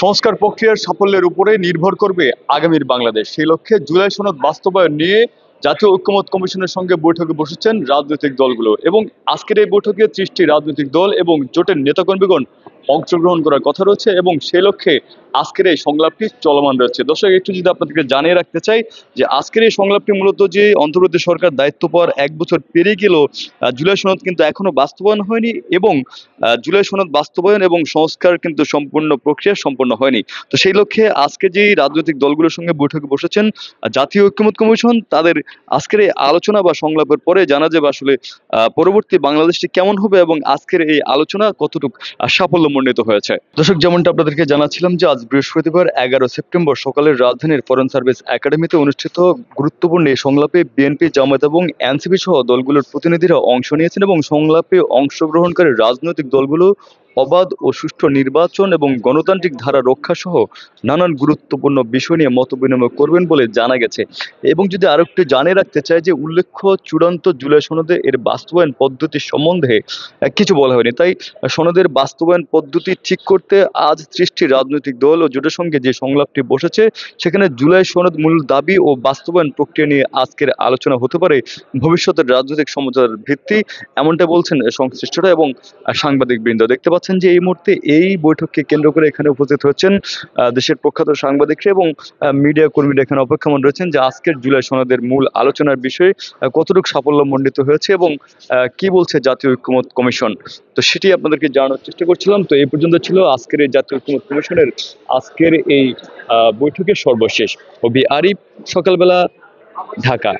সংস্কার প্রক্রিয়ার সাফল্যের উপরে নির্ভর করবে আগামীর বাংলাদেশ। সেই লক্ষ্যে জুলাই সনদ বাস্তবায়ন নিয়ে জাতীয় ঐক্যমত্য কমিশনের সঙ্গে বৈঠকে বসেছেন রাজনৈতিক দলগুলো এবং আজকের এই বৈঠকে ৩০টি রাজনৈতিক দল এবং জোটের নেতাকর্মীগণ অংশগ্রহণ করার কথা রয়েছে এবং সেই লক্ষ্যে আজকের এই সংলাপটি চলমান রয়েছে। দর্শক, একটু যদি আপনাদেরকে জানিয়ে রাখতে চাই যে আজকের এই সংলাপটি মূলত যে অন্তর্বর্তী সরকার দায়িত্ব পাওয়ার ১ বছর পেরিয়ে গেলেও জুলাই সনদ কিন্তু এখনো বাস্তবায়ন হয়নি এবং জুলাই সনদ বাস্তবায়ন এবং সংস্কার কিন্তু সম্পূর্ণ প্রক্রিয়া সম্পন্ন হয়নি। তো সেই লক্ষ্যে আজকে যে রাজনৈতিক দলগুলোর সঙ্গে বৈঠকে বসেছেন জাতীয় ঐক্যমত্য কমিশন, তাদের আজকের এই আলোচনা বা সংলাপের পরে জানা যাবে আসলে পরবর্তী বাংলাদেশটি কেমন হবে এবং আজকের এই আলোচনা কতটুকু সাফল্যমণ্ডিত হয়েছে। দর্শক, যেমনটা আপনাদেরকে জানাচ্ছিলাম যে আজ বৃহস্পতিবার ১১ সেপ্টেম্বর সকালে রাজধানীর ফরেন সার্ভিস একাডেমিতে অনুষ্ঠিত গুরুত্বপূর্ণ এই সংলাপে বিএনপি, জামায়াত এবং এনসিপি সহ দলগুলোর প্রতিনিধিরা অংশ নিয়েছেন এবং সংলাপে অংশগ্রহণকারী রাজনৈতিক দলগুলো অবাধ ও সুষ্ঠু নির্বাচন এবং গণতান্ত্রিক ধারা রক্ষা সহ নানান গুরুত্বপূর্ণ বিষয় নিয়ে মত বিনিময় করবেন বলে জানা গেছে। এবং যদি আরো একটু জানিয়ে রাখতে চাই যে উল্লেখ্য চূড়ান্ত জুলাই সনদে এর বাস্তবায়ন পদ্ধতি সম্বন্ধে কিছু বলা হয়নি। তাই সনদের বাস্তবায়ন পদ্ধতি ঠিক করতে আজ ৩০টি রাজনৈতিক দল ও জোটের সঙ্গে যে সংলাপটি বসেছে সেখানে জুলাই সনদ মূল দাবি ও বাস্তবায়ন প্রক্রিয়া নিয়ে আজকের আলোচনা হতে পারে ভবিষ্যতের রাজনৈতিক সমঝোতার ভিত্তি, এমনটা বলছেন সংশ্লিষ্টরা এবং সাংবাদিক বৃন্দ। দেখতে পাচ্ছেন যে এই মুহূর্তে এই বৈঠককে কেন্দ্র করে এখানে উপস্থিত হচ্ছেন দেশের প্রখ্যাত সাংবাদিকরা এবং মিডিয়া কর্মীরা এখানে অপেক্ষমান রয়েছেন যে আজকের জুলাই সনদের মূল আলোচনার বিষয়ে কতটুকু সাফল্যমণ্ডিত হয়েছে এবং কি বলছে জাতীয় ঐক্যমত্য কমিশন। তো সেটি আপনাদেরকে জানানোর চেষ্টা করছিলাম। তো এই পর্যন্ত ছিল আজকের এই জাতীয় ঐক্যমত্য কমিশনের আজকের এই বৈঠকের সর্বশেষ। আরিফ, সকালবেলা, ঢাকা।